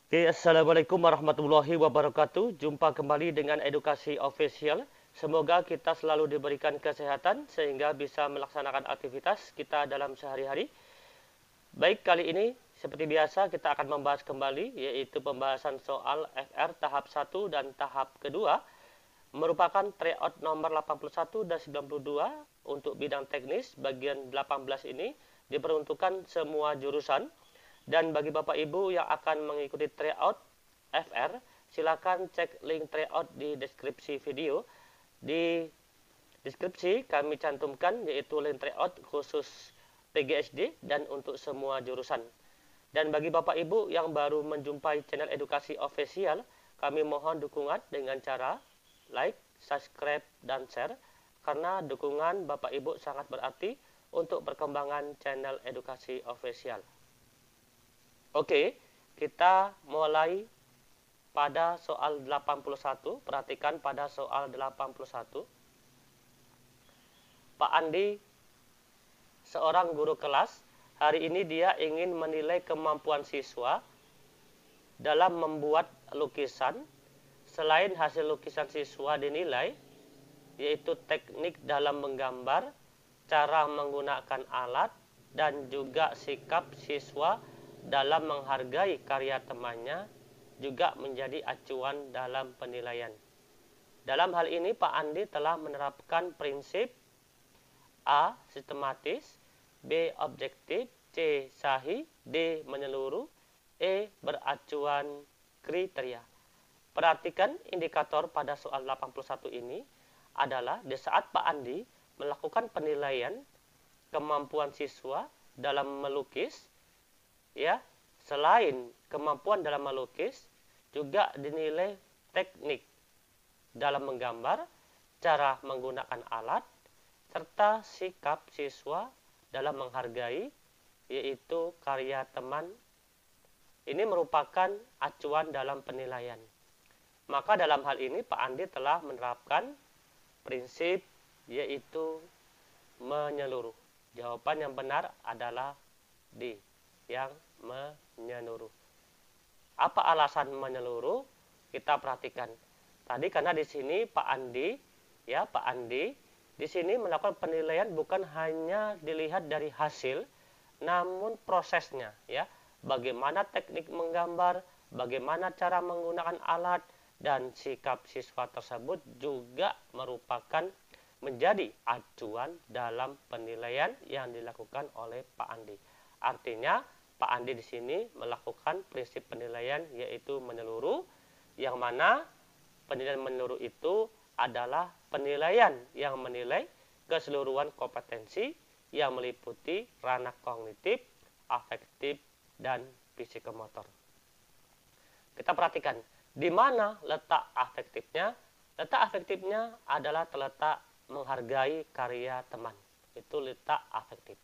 Oke, Assalamualaikum warahmatullahi wabarakatuh. Jumpa kembali dengan Edukasi Official. Semoga kita selalu diberikan kesehatan sehingga bisa melaksanakan aktivitas kita dalam sehari-hari. Baik, kali ini seperti biasa kita akan membahas kembali yaitu pembahasan soal FR tahap 1 dan tahap kedua merupakan tryout nomor 81 dan 92 untuk bidang teknis. Bagian 18 ini diperuntukkan semua jurusan. Dan bagi Bapak Ibu yang akan mengikuti tryout FR, silakan cek link tryout di deskripsi video. Di deskripsi kami cantumkan yaitu link tryout khusus PGSD dan untuk semua jurusan. Dan bagi Bapak Ibu yang baru menjumpai channel Edukasi Official, kami mohon dukungan dengan cara like, subscribe, dan share karena dukungan Bapak Ibu sangat berarti untuk perkembangan channel Edukasi Official. Oke, kita mulai pada soal 81. Perhatikan pada soal 81. Pak Andi, seorang guru kelas, hari ini dia ingin menilai kemampuan siswa dalam membuat lukisan. Selain hasil lukisan siswa dinilai, yaitu teknik dalam menggambar, cara menggunakan alat, dan juga sikap siswa dalam menghargai karya temannya juga menjadi acuan dalam penilaian. Dalam hal ini Pak Andi telah menerapkan prinsip A. Sistematis, B. Objektif, C. Sahih, D. Menyeluruh, E. Beracuan kriteria. Perhatikan indikator pada soal 81 ini adalah di saat Pak Andi melakukan penilaian kemampuan siswa dalam melukis, ya, selain kemampuan dalam melukis juga dinilai teknik dalam menggambar, cara menggunakan alat, serta sikap siswa dalam menghargai yaitu karya teman. Ini merupakan acuan dalam penilaian. Maka dalam hal ini Pak Andi telah menerapkan prinsip yaitu menyeluruh. Jawaban yang benar adalah D, yang menyeluruh. Apa alasan menyeluruh? Kita perhatikan. Tadi karena di sini Pak Andi di sini melakukan penilaian bukan hanya dilihat dari hasil, namun prosesnya, ya. Bagaimana teknik menggambar, bagaimana cara menggunakan alat, dan sikap siswa tersebut juga merupakan menjadi acuan dalam penilaian yang dilakukan oleh Pak Andi. Artinya Pak Andi di sini melakukan prinsip penilaian yaitu menyeluruh, yang mana penilaian menyeluruh itu adalah penilaian yang menilai keseluruhan kompetensi yang meliputi ranah kognitif, afektif, dan psikomotor. Kita perhatikan di mana letak afektifnya. Letak afektifnya adalah terletak menghargai karya teman. Itu letak afektif.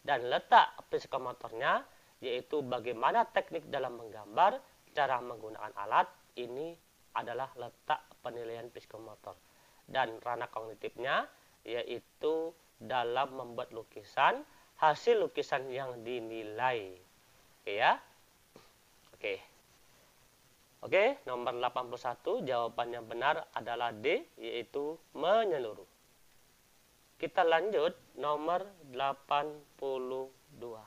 Dan letak psikomotornya yaitu bagaimana teknik dalam menggambar, cara menggunakan alat, ini adalah letak penilaian psikomotor. Dan ranah kognitifnya yaitu dalam membuat lukisan, hasil lukisan yang dinilai. Oke ya? Oke, nomor 81 jawaban yang benar adalah D, yaitu menyeluruh. Kita lanjut nomor 82.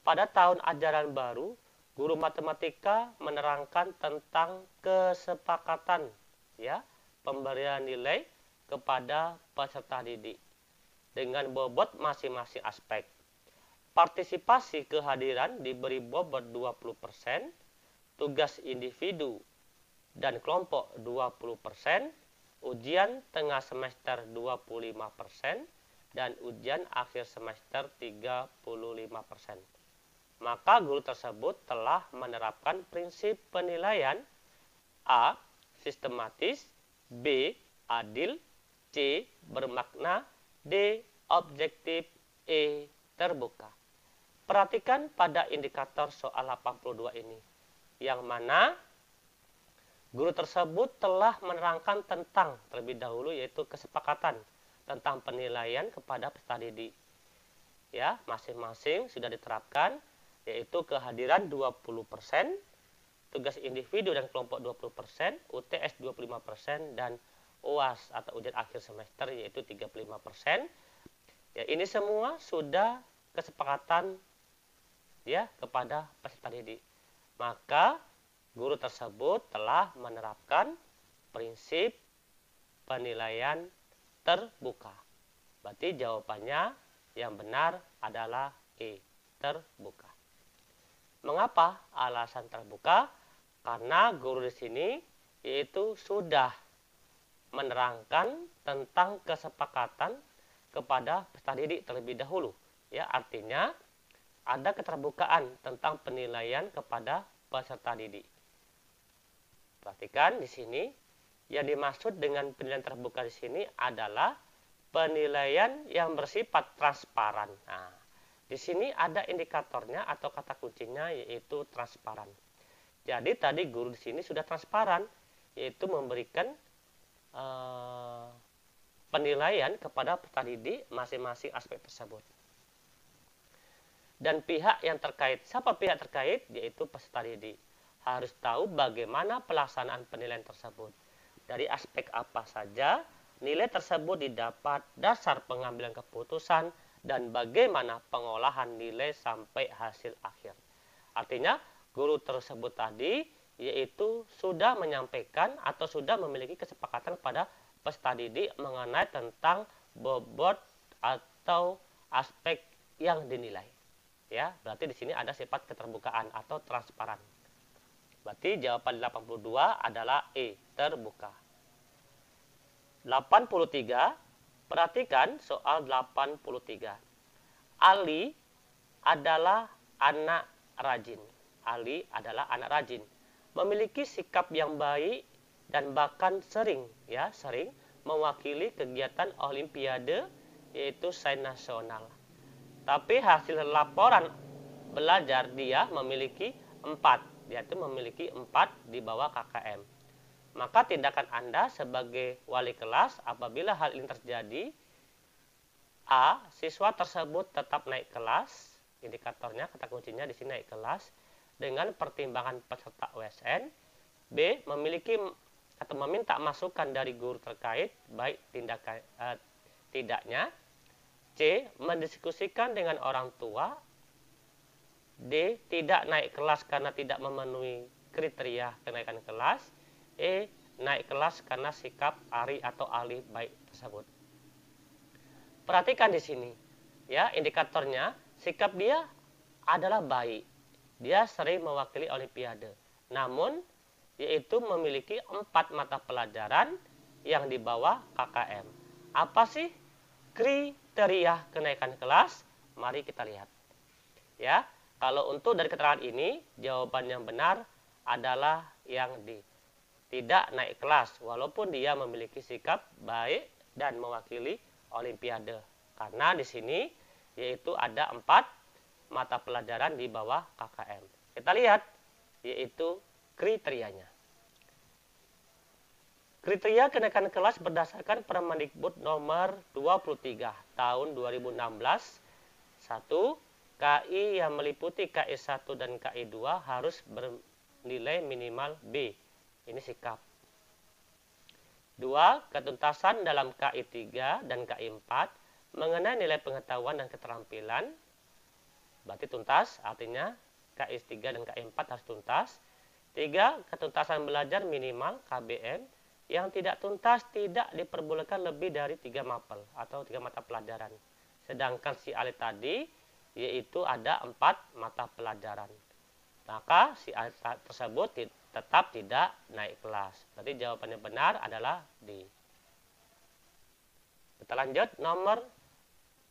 Pada tahun ajaran baru, guru matematika menerangkan tentang kesepakatan, ya, pemberian nilai kepada peserta didik dengan bobot masing-masing aspek. Partisipasi kehadiran diberi bobot 20%, tugas individu dan kelompok 20%, ujian tengah semester 25%, dan ujian akhir semester 35%. Maka guru tersebut telah menerapkan prinsip penilaian A. Sistematis, B. Adil, C. Bermakna, D. Objektif, E. Terbuka. Perhatikan pada indikator soal 82 ini, yang mana guru tersebut telah menerangkan tentang terlebih dahulu yaitu kesepakatan tentang penilaian kepada peserta didik. Ya, masing-masing sudah diterapkan. yaitu kehadiran 20%, tugas individu dan kelompok 20%, UTS 25%, dan UAS atau ujian akhir semester yaitu 35%. Ya, ini semua sudah kesepakatan ya kepada peserta didik. Maka guru tersebut telah menerapkan prinsip penilaian terbuka. Berarti jawabannya yang benar adalah E, terbuka. Mengapa alasan terbuka? Karena guru di sini yaitu sudah menerangkan tentang kesepakatan kepada peserta didik terlebih dahulu. Ya, artinya ada keterbukaan tentang penilaian kepada peserta didik. Perhatikan di sini, yang dimaksud dengan penilaian terbuka di sini adalah penilaian yang bersifat transparan. Nah, di sini ada indikatornya atau kata kuncinya yaitu transparan. Jadi tadi guru di sini sudah transparan, yaitu memberikan penilaian kepada peserta didik masing-masing aspek tersebut. Dan pihak yang terkait, siapa pihak terkait? Yaitu peserta didik. Harus tahu bagaimana pelaksanaan penilaian tersebut. Dari aspek apa saja nilai tersebut didapat, dasar pengambilan keputusan, dan bagaimana pengolahan nilai sampai hasil akhir. Artinya, guru tersebut tadi yaitu sudah menyampaikan atau sudah memiliki kesepakatan pada peserta didik mengenai tentang bobot atau aspek yang dinilai. Ya, berarti di sini ada sifat keterbukaan atau transparan. Berarti jawaban 82 adalah E, terbuka. 83, perhatikan soal 83. Ali adalah anak rajin. Ali adalah anak rajin. Memiliki sikap yang baik dan bahkan sering mewakili kegiatan olimpiade yaitu sains nasional. Tapi hasil laporan belajar dia memiliki 4. Dia itu memiliki 4 di bawah KKM. Maka tindakan Anda sebagai wali kelas apabila hal ini terjadi, A. Siswa tersebut tetap naik kelas, indikatornya kata kuncinya di sini naik kelas, dengan pertimbangan peserta USN. B. Memiliki atau meminta masukan dari guru terkait, baik tidaknya. C. Mendiskusikan dengan orang tua. D. Tidak naik kelas karena tidak memenuhi kriteria kenaikan kelas. E. Naik kelas karena sikap ari atau alih baik tersebut. Perhatikan di sini, ya indikatornya sikap dia adalah baik. Dia sering mewakili olimpiade. Namun, yaitu memiliki 4 mata pelajaran yang di bawah KKM. Apa sih kriteria kenaikan kelas? Mari kita lihat. Ya, kalau untuk dari keterangan ini, jawaban yang benar adalah yang D. Tidak naik kelas, walaupun dia memiliki sikap baik dan mewakili olimpiade. Karena di sini yaitu ada 4 mata pelajaran di bawah KKM. Kita lihat yaitu kriterianya. Kriteria kenaikan kelas berdasarkan Permendikbud nomor 23 tahun 2016. 1. KI yang meliputi KI 1 dan KI 2 harus bernilai minimal B. Ini sikap. 2. Ketuntasan dalam KI 3 dan KI 4 mengenai nilai pengetahuan dan keterampilan. Berarti tuntas, artinya KI 3 dan KI 4 harus tuntas. 3. Ketuntasan belajar minimal KBM yang tidak tuntas tidak diperbolehkan lebih dari 3 mapel atau 3 mata pelajaran. Sedangkan si Ali tadi yaitu ada 4 mata pelajaran. Maka si Ali tersebut tetap tidak naik kelas. Berarti jawabannya benar adalah D. Kita lanjut nomor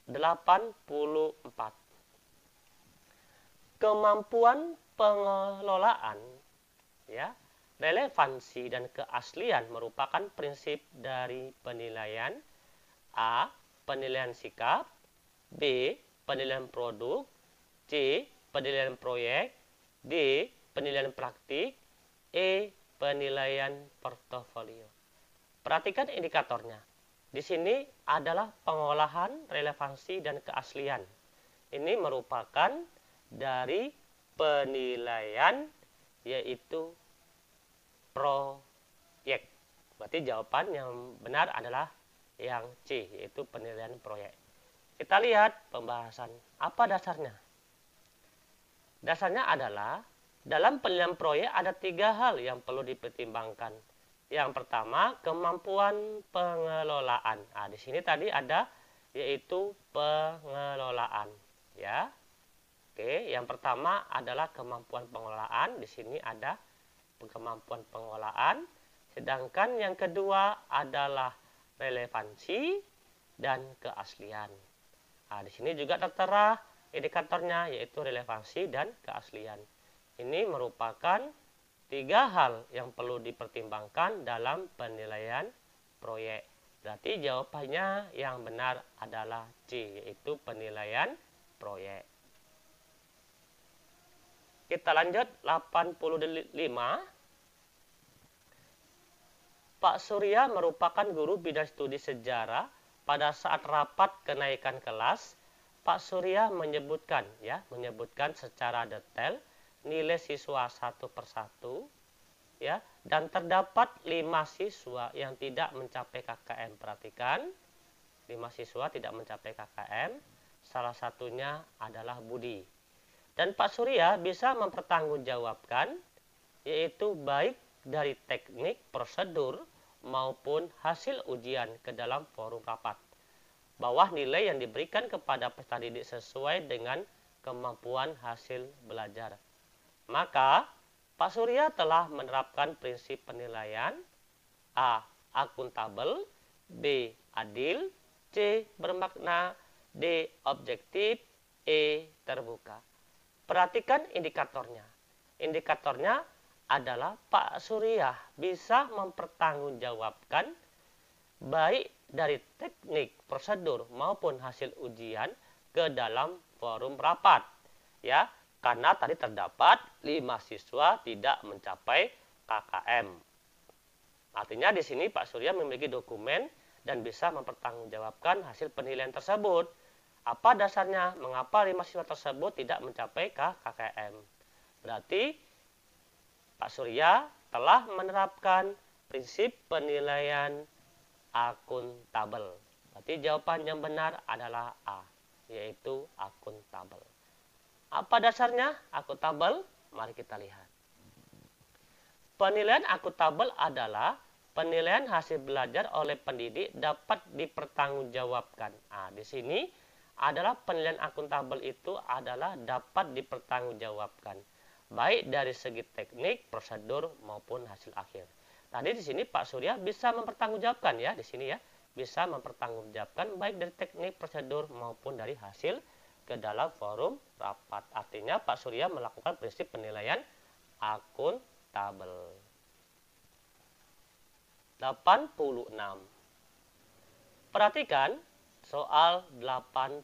84. Kemampuan pengelolaan, ya, relevansi dan keaslian merupakan prinsip dari penilaian. A. Penilaian sikap. B. Penilaian produk. C. Penilaian proyek. D. Penilaian praktik. E. Penilaian portofolio. Perhatikan indikatornya. Di sini adalah pengolahan, relevansi, dan keaslian. Ini merupakan dari penilaian yaitu proyek. Berarti jawaban yang benar adalah yang C, yaitu penilaian proyek. Kita lihat pembahasan. Apa dasarnya? Dasarnya adalah dalam penilaian proyek ada 3 hal yang perlu dipertimbangkan. Yang pertama, kemampuan pengelolaan. Nah, di sini tadi ada yaitu pengelolaan, ya. Oke, yang pertama adalah kemampuan pengelolaan. Di sini ada kemampuan pengelolaan. Sedangkan yang kedua adalah relevansi dan keaslian. Nah, di sini juga tertera indikatornya yaitu relevansi dan keaslian. Ini merupakan 3 hal yang perlu dipertimbangkan dalam penilaian proyek. Berarti jawabannya yang benar adalah C, yaitu penilaian proyek. Kita lanjut 85. Pak Surya merupakan guru bidang studi sejarah. Pada saat rapat kenaikan kelas, Pak Surya menyebutkan secara detail nilai siswa satu persatu, ya, dan terdapat 5 siswa yang tidak mencapai KKM. Perhatikan, 5 siswa tidak mencapai KKM, salah satunya adalah Budi. Dan Pak Surya bisa mempertanggungjawabkan, yaitu baik dari teknik, prosedur, maupun hasil ujian ke dalam forum rapat. Bahwa nilai yang diberikan kepada peserta didik sesuai dengan kemampuan hasil belajar. Maka, Pak Surya telah menerapkan prinsip penilaian A. Akuntabel, B. Adil, C. Bermakna, D. Objektif, E. Terbuka. Perhatikan indikatornya. Indikatornya adalah Pak Surya bisa mempertanggungjawabkan baik dari teknik, prosedur maupun hasil ujian ke dalam forum rapat, ya, karena tadi terdapat 5 siswa tidak mencapai KKM. Artinya di sini Pak Surya memiliki dokumen dan bisa mempertanggungjawabkan hasil penilaian tersebut. Apa dasarnya? Mengapa 5 siswa tersebut tidak mencapai KKM? Berarti Pak Surya telah menerapkan prinsip penilaian akuntabel. Berarti jawaban yang benar adalah A, yaitu akuntabel. Apa dasarnya akuntabel? Mari kita lihat. Penilaian akuntabel adalah penilaian hasil belajar oleh pendidik dapat dipertanggungjawabkan. Nah, di sini adalah penilaian akuntabel itu adalah dapat dipertanggungjawabkan, baik dari segi teknik, prosedur maupun hasil akhir. Tadi di sini Pak Surya bisa mempertanggungjawabkan, ya, di sini, ya, bisa mempertanggungjawabkan baik dari teknik, prosedur maupun dari hasil ke dalam forum rapat. Artinya Pak Surya melakukan prinsip penilaian akuntabel. 86. Perhatikan soal 86.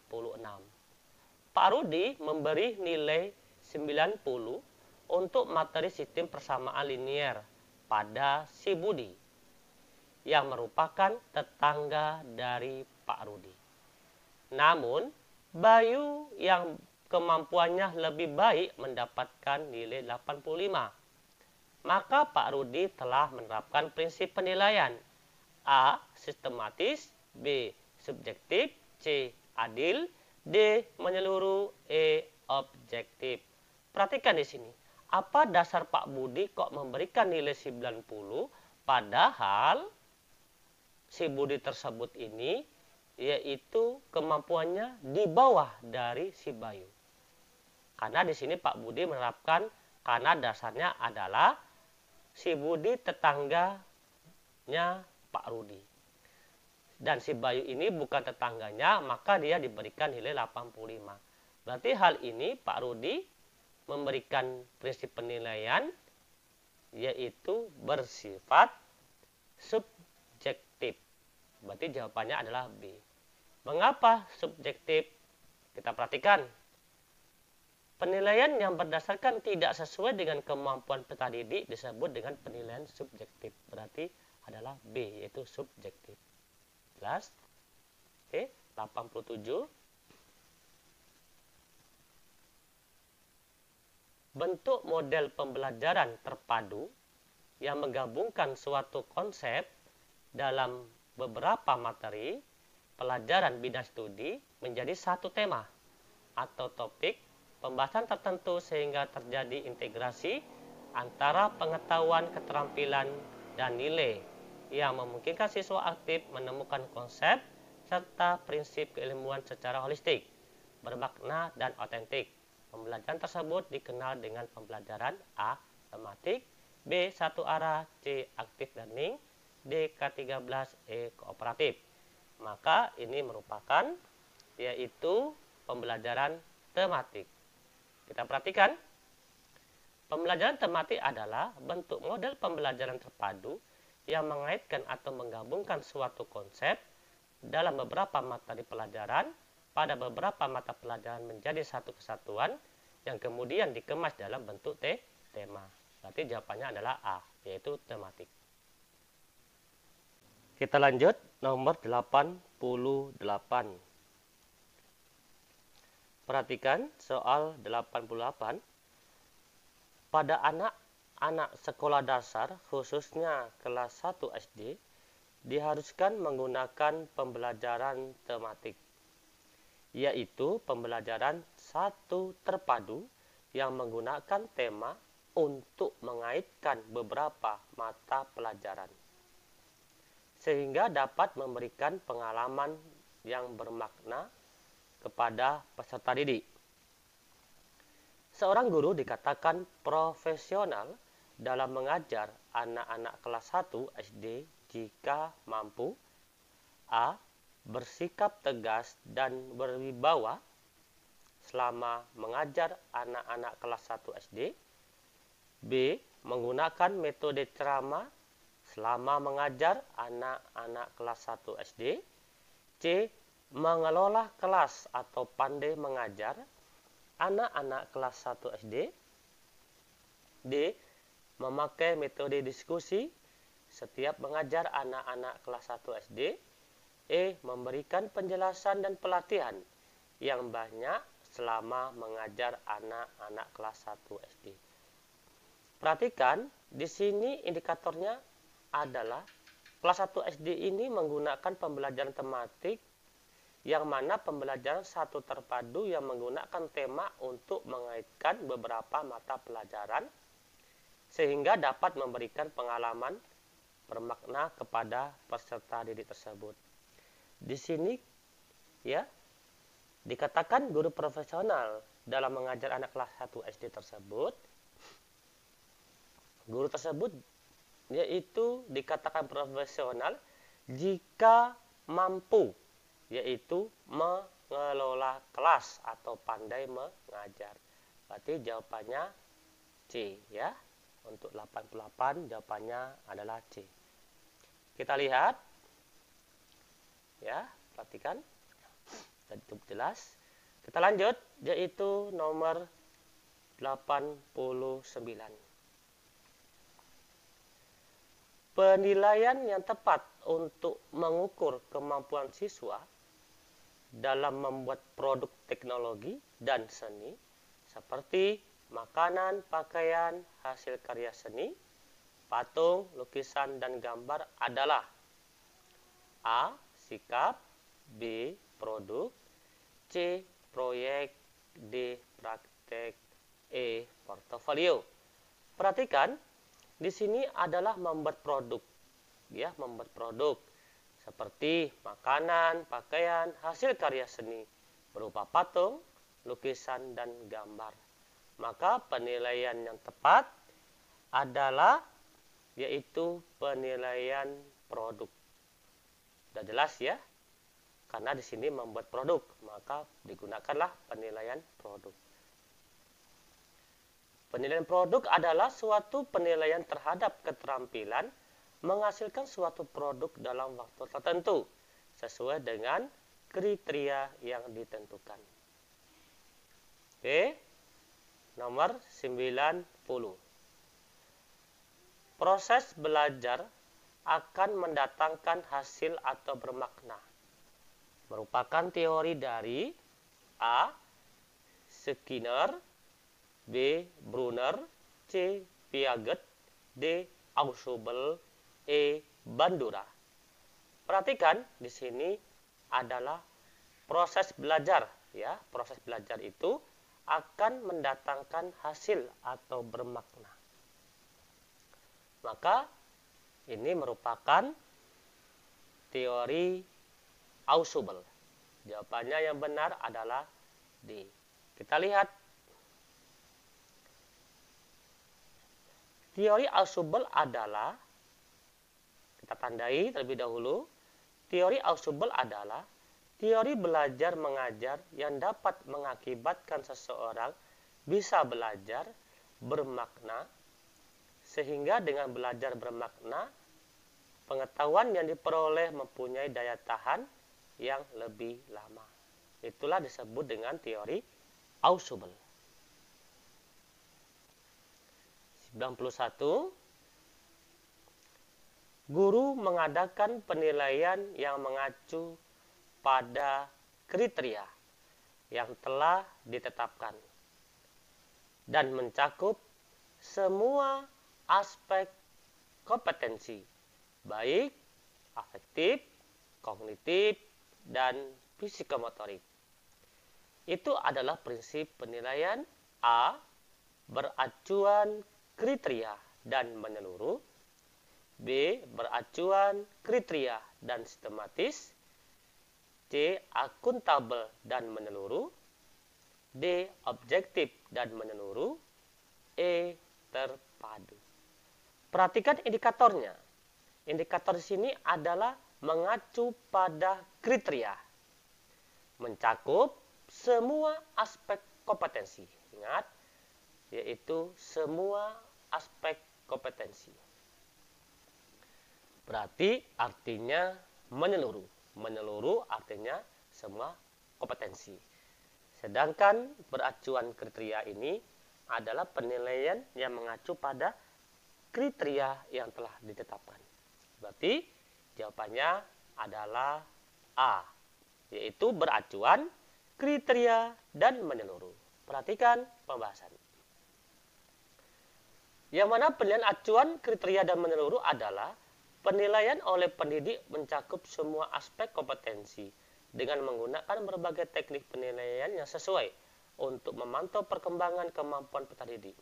Pak Rudi memberi nilai 90 untuk materi sistem persamaan linier pada si Budi yang merupakan tetangga dari Pak Rudi. Namun, Bayu yang kemampuannya lebih baik mendapatkan nilai 85. Maka Pak Rudi telah menerapkan prinsip penilaian A. Sistematis, B. Subjektif, C. Adil, D. Menyeluruh, E. Objektif. Perhatikan di sini. Apa dasar Pak Budi kok memberikan nilai 90 padahal si Budi tersebut ini yaitu kemampuannya di bawah dari si Bayu. Karena di sini Pak Budi menerapkan karena dasarnya adalah si Budi tetangganya Pak Rudi. Dan si Bayu ini bukan tetangganya, maka dia diberikan nilai 85. Berarti hal ini Pak Rudi memberikan prinsip penilaian yaitu bersifat subjektif. Berarti jawabannya adalah B. Mengapa subjektif? Kita perhatikan. Penilaian yang berdasarkan tidak sesuai dengan kemampuan peserta didik disebut dengan penilaian subjektif. Berarti adalah B, yaitu subjektif. Jelas? Oke, 87. bentuk model pembelajaran terpadu yang menggabungkan suatu konsep dalam beberapa materi pelajaran bidang studi menjadi satu tema atau topik pembahasan tertentu sehingga terjadi integrasi antara pengetahuan, keterampilan, dan nilai yang memungkinkan siswa aktif menemukan konsep serta prinsip keilmuan secara holistik, bermakna, dan otentik. Pembelajaran tersebut dikenal dengan pembelajaran A. Tematik, B. Satu arah, C. Active learning, D. K13, E. Kooperatif. Maka ini merupakan yaitu pembelajaran tematik. Kita perhatikan, pembelajaran tematik adalah bentuk model pembelajaran terpadu yang mengaitkan atau menggabungkan suatu konsep dalam beberapa materi pelajaran pada beberapa mata pelajaran menjadi satu kesatuan yang kemudian dikemas dalam bentuk tema. Berarti jawabannya adalah A, yaitu tematik. Kita lanjut nomor 88. Perhatikan soal 88. Pada anak-anak sekolah dasar, khususnya kelas 1 SD, diharuskan menggunakan pembelajaran tematik, yaitu pembelajaran satu terpadu yang menggunakan tema untuk mengaitkan beberapa mata pelajaran, sehingga dapat memberikan pengalaman yang bermakna kepada peserta didik. Seorang guru dikatakan profesional dalam mengajar anak-anak kelas 1 SD jika mampu A. Bersikap tegas dan berwibawa selama mengajar anak-anak kelas 1 SD. B. Menggunakan metode ceramah selama mengajar anak-anak kelas 1 SD. C. Mengelola kelas atau pandai mengajar anak-anak kelas 1 SD. D. Memakai metode diskusi setiap mengajar anak-anak kelas 1 SD. E. Memberikan penjelasan dan pelatihan yang banyak selama mengajar anak-anak kelas 1 SD. Perhatikan, di sini indikatornya adalah kelas 1 SD ini menggunakan pembelajaran tematik yang mana pembelajaran satu terpadu yang menggunakan tema untuk mengaitkan beberapa mata pelajaran sehingga dapat memberikan pengalaman bermakna kepada peserta didik tersebut. Di sini ya dikatakan guru profesional dalam mengajar anak kelas 1 SD tersebut. Guru tersebut yaitu dikatakan profesional jika mampu, yaitu mengelola kelas atau pandai mengajar. Berarti jawabannya C ya. Untuk 88 jawabannya adalah C. Kita lihat ya, perhatikan tadi itu jelas. Kita lanjut yaitu nomor 89. Penilaian yang tepat untuk mengukur kemampuan siswa dalam membuat produk teknologi dan seni seperti makanan, pakaian, hasil karya seni, patung, lukisan, dan gambar adalah A. Sikap, B. Produk, C. Proyek, D. Praktek, E. Portofolio. Perhatikan, di sini adalah membuat produk, ya, membuat produk seperti makanan, pakaian, hasil karya seni berupa patung, lukisan, dan gambar. Maka penilaian yang tepat adalah yaitu penilaian produk. Sudah jelas ya? Karena di sini membuat produk, maka digunakanlah penilaian produk. Penilaian produk adalah suatu penilaian terhadap keterampilan menghasilkan suatu produk dalam waktu tertentu sesuai dengan kriteria yang ditentukan. Oke. Nomor 90. Proses belajar akan mendatangkan hasil atau bermakna. Merupakan teori dari A. Skinner, B. Brunner, C. Piaget, D. Ausubel, E. Bandura. Perhatikan di sini adalah proses belajar, ya. Proses belajar itu akan mendatangkan hasil atau bermakna. Maka ini merupakan teori Ausubel. Jawabannya yang benar adalah D. Kita lihat. Teori Ausubel adalah, kita tandai terlebih dahulu, teori Ausubel adalah teori belajar mengajar yang dapat mengakibatkan seseorang bisa belajar bermakna, sehingga dengan belajar bermakna, pengetahuan yang diperoleh mempunyai daya tahan yang lebih lama. Itulah disebut dengan teori Ausubel. 91. Guru mengadakan penilaian yang mengacu pada kriteria yang telah ditetapkan dan mencakup semua aspek kompetensi, baik afektif, kognitif, dan psikomotorik. Itu adalah prinsip penilaian A. Beracuan kriteria dan menyeluruh, B. Beracuan kriteria dan sistematis, C. Akuntabel dan menyeluruh, D. Objektif dan menyeluruh, E. Terpadu. Perhatikan indikatornya. Indikator di sini adalah mengacu pada kriteria, mencakup semua aspek kompetensi. Ingat, yaitu semua aspek kompetensi. Berarti artinya menyeluruh. Menyeluruh artinya semua kompetensi. Sedangkan beracuan kriteria ini adalah penilaian yang mengacu pada kriteria yang telah ditetapkan. Berarti jawabannya adalah A, yaitu beracuan kriteria dan menyeluruh. Perhatikan pembahasan. Yang mana penilaian acuan kriteria dan menyeluruh adalah penilaian oleh pendidik mencakup semua aspek kompetensi dengan menggunakan berbagai teknik penilaian yang sesuai untuk memantau perkembangan kemampuan peserta didik.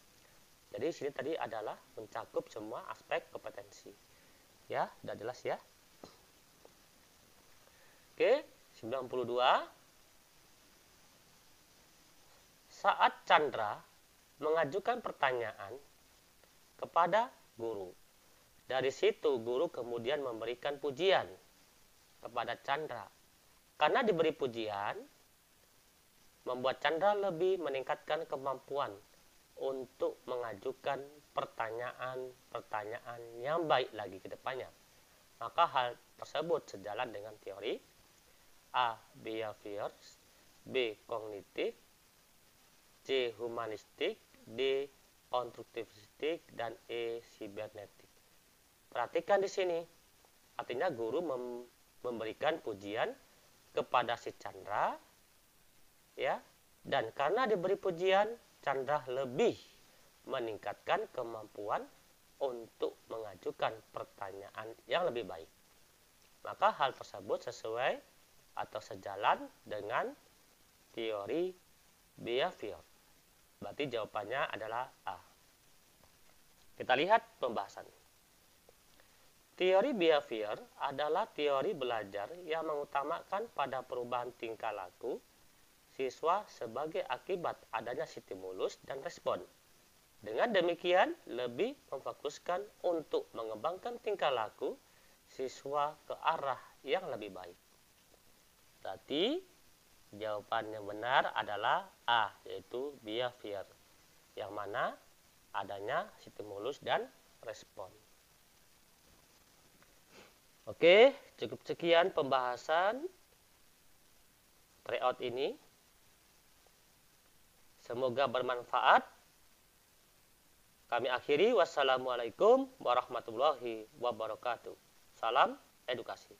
Jadi sini tadi adalah mencakup semua aspek kompetensi. Ya, sudah jelas ya. Oke, 92. Saat Chandra mengajukan pertanyaan kepada guru. Dari situ guru kemudian memberikan pujian kepada Chandra. Karena diberi pujian, membuat Chandra lebih meningkatkan kemampuan untuk mengajukan pertanyaan-pertanyaan yang baik lagi ke depannya. Maka hal tersebut sejalan dengan teori A. Behaviors, B. Kognitif, C. Humanistik, D. Konstruktivistik, dan E. Sibernetik. Perhatikan di sini, artinya guru memberikan pujian kepada si Chandra, ya, dan karena diberi pujian, Chandra lebih meningkatkan kemampuan untuk mengajukan pertanyaan yang lebih baik. Maka hal tersebut sesuai atau sejalan dengan teori behavior. Berarti jawabannya adalah A. Kita lihat pembahasan. Teori behavior adalah teori belajar yang mengutamakan pada perubahan tingkah laku siswa sebagai akibat adanya stimulus dan respon. Dengan demikian, lebih memfokuskan untuk mengembangkan tingkah laku siswa ke arah yang lebih baik. Berarti jawaban yang benar adalah A, yaitu behavior, yang mana adanya stimulus dan respon. Oke, cukup sekian pembahasan tryout ini. Semoga bermanfaat. Kami akhiri. Wassalamualaikum warahmatullahi wabarakatuh. Salam edukasi.